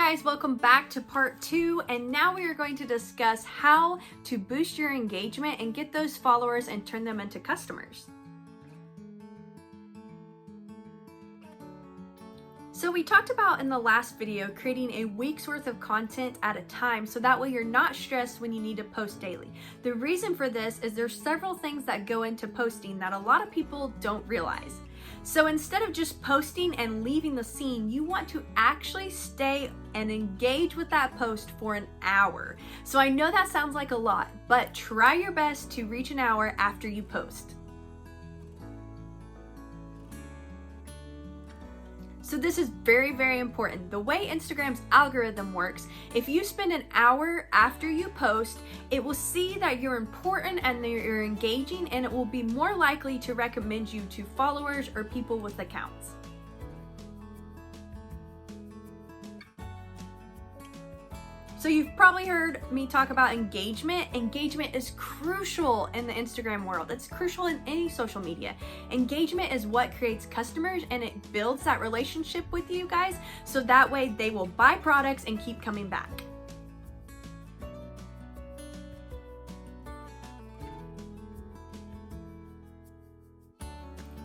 guys, welcome back to part 2, and now we are going to discuss how to boost your engagement and get those followers and turn them into customers. So we talked about in the last video creating a week's worth of content at a time so that way you're not stressed when you need to post daily. The reason for this is there's several things that go into posting that a lot of people don't realize. So instead of just posting and leaving the scene, you want to actually stay and engage with that post for an hour. So I know that sounds like a lot, but try your best to reach an hour after you post. So this is very, very important. The way Instagram's algorithm works, if you spend an hour after you post, it will see that you're important and that you're engaging, and it will be more likely to recommend you to followers or people with accounts. So you've probably heard me talk about engagement. Engagement is crucial in the Instagram world. It's crucial in any social media. Engagement is what creates customers, and it builds that relationship with you guys so that way they will buy products and keep coming back.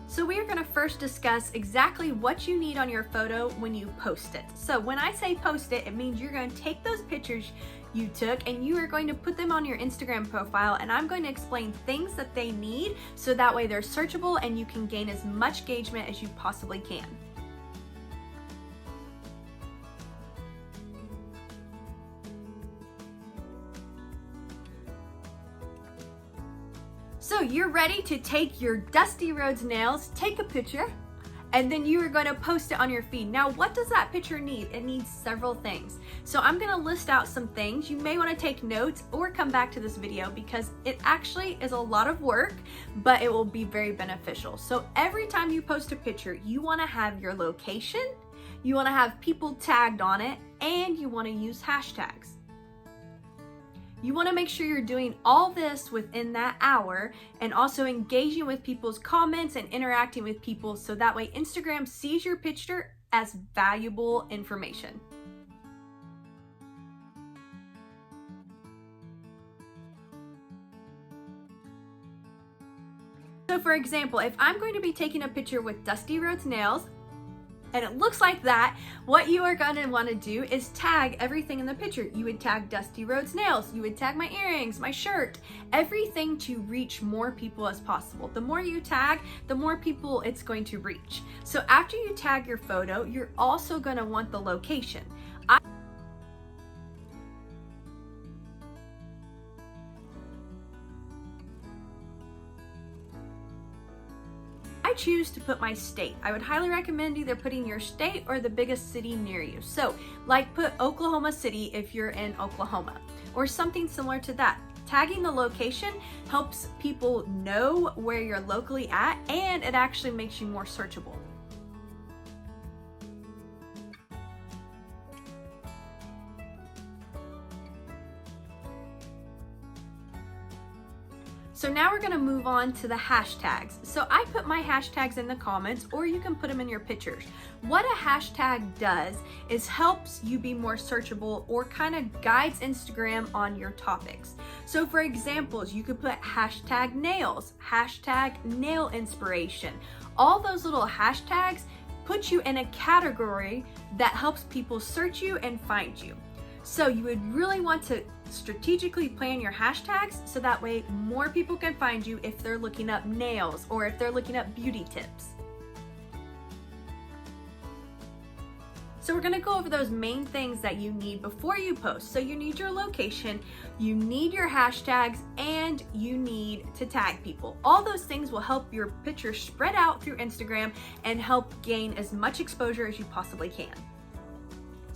So we are going to first discuss exactly what you need on your photo when you post it. So when I say post it, it means you're going to take those pictures you took and you are going to put them on your Instagram profile, and I'm going to explain things that they need so that way they're searchable and you can gain as much engagement as you possibly can. So you're ready to take your Dusty Rhodes nails, take a picture, and then you are going to post it on your feed. Now, what does that picture need? It needs several things. So I'm going to list out some things. You may want to take notes or come back to this video because it actually is a lot of work, but it will be very beneficial. So every time you post a picture, you want to have your location, you want to have people tagged on it, and you want to use hashtags. You want to make sure you're doing all this within that hour and also engaging with people's comments and interacting with people so that way Instagram sees your picture as valuable information. So for example, if I'm going to be taking a picture with Dusty Rhodes nails, and it looks like that, what you are going to want to do is tag everything in the picture. You would tag Dusty Rhodes nails, you would tag my earrings, my shirt, everything to reach more people as possible. The more you tag, the more people it's going to reach. So after you tag your photo, you're also going to want the location. I choose to put my state. I would highly recommend either putting your state or the biggest city near you. So like put Oklahoma City if you're in Oklahoma or something similar to that. Tagging the location helps people know where you're locally at, and it actually makes you more searchable. So now we're gonna move on to the hashtags. So I put my hashtags in the comments, or you can put them in your pictures. What a hashtag does is helps you be more searchable or kind of guides Instagram on your topics. So for examples, you could put hashtag nails, hashtag nail inspiration. All those little hashtags put you in a category that helps people search you and find you. So you would really want to strategically plan your hashtags so that way more people can find you if they're looking up nails or if they're looking up beauty tips. So we're gonna go over those main things that you need before you post. So you need your location, you need your hashtags, and you need to tag people. All those things will help your picture spread out through Instagram and help gain as much exposure as you possibly can.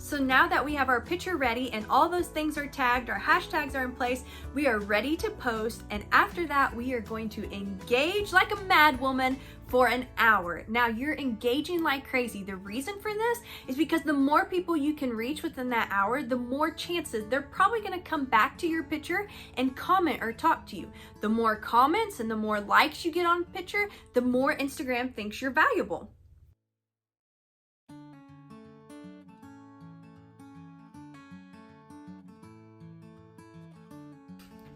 So now that we have our picture ready and all those things are tagged, our hashtags are in place, we are ready to post, and after that we are going to engage like a mad woman for an hour. Now you're engaging like crazy. The reason for this is because the more people you can reach within that hour, the more chances they're probably gonna come back to your picture and comment or talk to you. The more comments and the more likes you get on a picture, the more Instagram thinks you're valuable.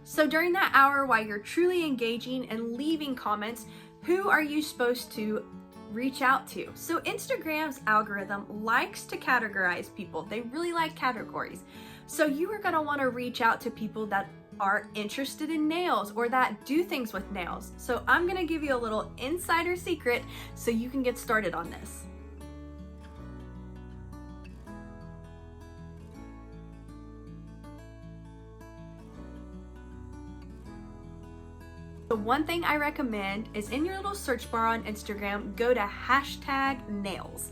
So during that hour while you're truly engaging and leaving comments, who are you supposed to reach out to? So Instagram's algorithm likes to categorize people. They really like categories. So you are gonna wanna reach out to people that are interested in nails or that do things with nails. So I'm gonna give you a little insider secret so you can get started on this. The one thing I recommend is in your little search bar on Instagram, go to #nails.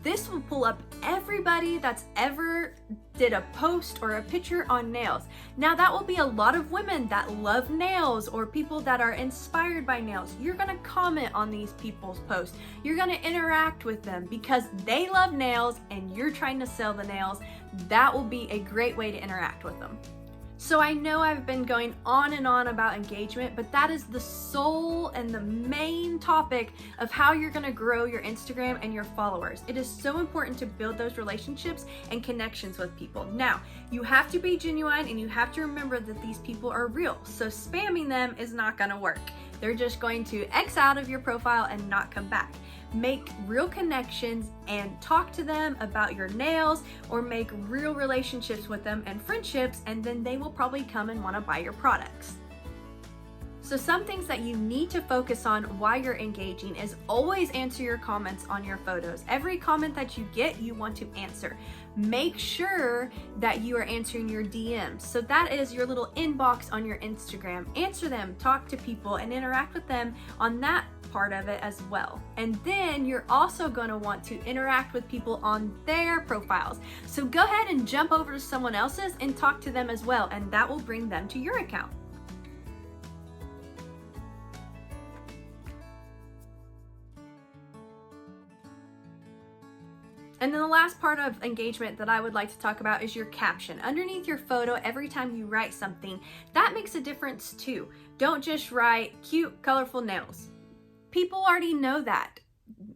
This will pull up everybody that's ever did a post or a picture on nails. Now that will be a lot of women that love nails or people that are inspired by nails. You're gonna comment on these people's posts. You're gonna interact with them because they love nails and you're trying to sell the nails. That will be a great way to interact with them. So I know I've been going on and on about engagement, but that is the soul and the main topic of how you're gonna grow your Instagram and your followers. It is so important to build those relationships and connections with people. Now, you have to be genuine and you have to remember that these people are real. So spamming them is not gonna work. They're just going to X out of your profile and not come back. Make real connections and talk to them about your nails or make real relationships with them and friendships, and then they will probably come and want to buy your products. So some things that you need to focus on while you're engaging is always answer your comments on your photos. Every comment that you get, you want to answer. Make sure that you are answering your DMs. So that is your little inbox on your Instagram. Answer them, talk to people, and interact with them on that part of it as well. And then you're also going to want to interact with people on their profiles. So go ahead and jump over to someone else's and talk to them as well, and that will bring them to your account. And then the last part of engagement that I would like to talk about is your caption. Underneath your photo, every time you write something, that makes a difference too. Don't just write cute, colorful nails. People already know that.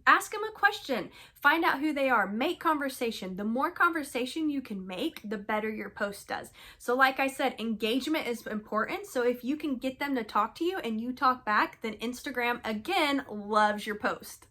Ask them a question. Find out who they are. Make conversation. The more conversation you can make, the better your post does. So like I said, engagement is important. So if you can get them to talk to you and you talk back, then Instagram, again, loves your post.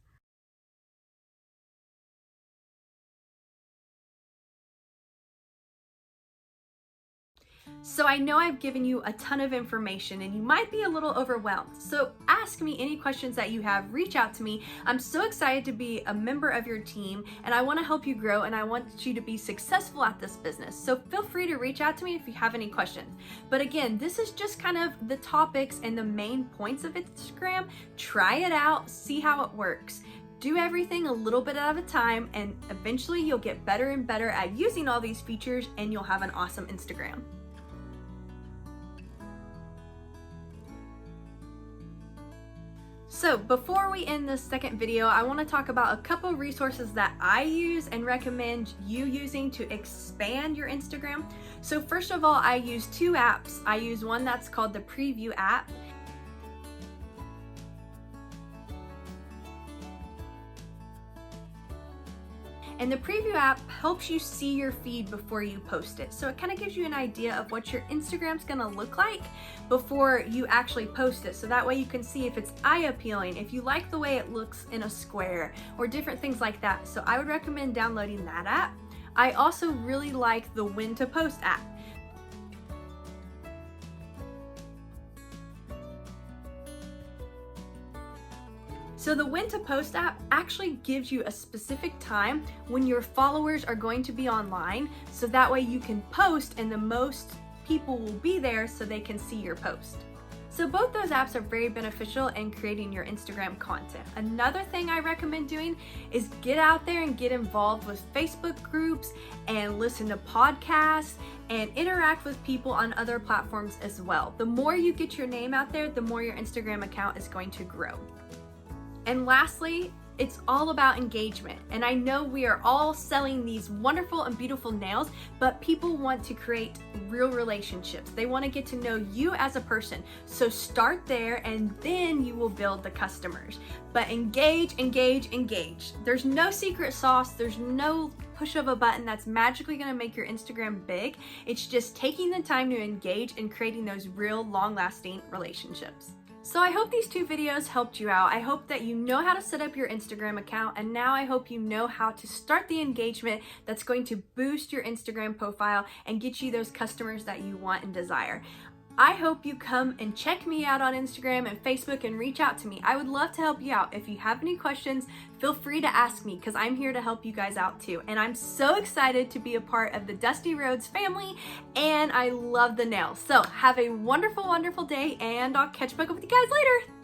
So I know I've given you a ton of information and you might be a little overwhelmed. So ask me any questions that you have, reach out to me. I'm so excited to be a member of your team and I want to help you grow and I want you to be successful at this business. So feel free to reach out to me if you have any questions. But again, this is just kind of the topics and the main points of Instagram. Try it out, see how it works. Do everything a little bit at a time and eventually you'll get better and better at using all these features and you'll have an awesome Instagram. So before we end this second video, I want to talk about a couple resources that I use and recommend you using to expand your Instagram. So first of all, I use two apps. I use one that's called the Preview app. And the Preview app helps you see your feed before you post it. So it kind of gives you an idea of what your Instagram's gonna look like before you actually post it. So that way you can see if it's eye appealing, if you like the way it looks in a square, or different things like that. So I would recommend downloading that app. I also really like the When to Post app. So the When to Post app actually gives you a specific time when your followers are going to be online, so that way you can post and the most people will be there so they can see your post. So both those apps are very beneficial in creating your Instagram content. Another thing I recommend doing is get out there and get involved with Facebook groups and listen to podcasts and interact with people on other platforms as well. The more you get your name out there, the more your Instagram account is going to grow. And lastly, It's all about engagement. And I know we are all selling these wonderful and beautiful nails, but people want to create real relationships. They want to get to know you as a person. So start there and then you will build the customers. But engage, engage, engage. There's no secret sauce. There's no push of a button that's magically going to make your Instagram big. It's just taking the time to engage and creating those real long-lasting relationships. So I hope these 2 videos helped you out. I hope that you know how to set up your Instagram account, and now I hope you know how to start the engagement that's going to boost your Instagram profile and get you those customers that you want and desire. I hope you come and check me out on Instagram and Facebook and reach out to me. I would love to help you out. If you have any questions, feel free to ask me because I'm here to help you guys out too. And I'm so excited to be a part of the Dusty Rhodes family, and I love the nails. So have a wonderful, wonderful day, and I'll catch back up with you guys later.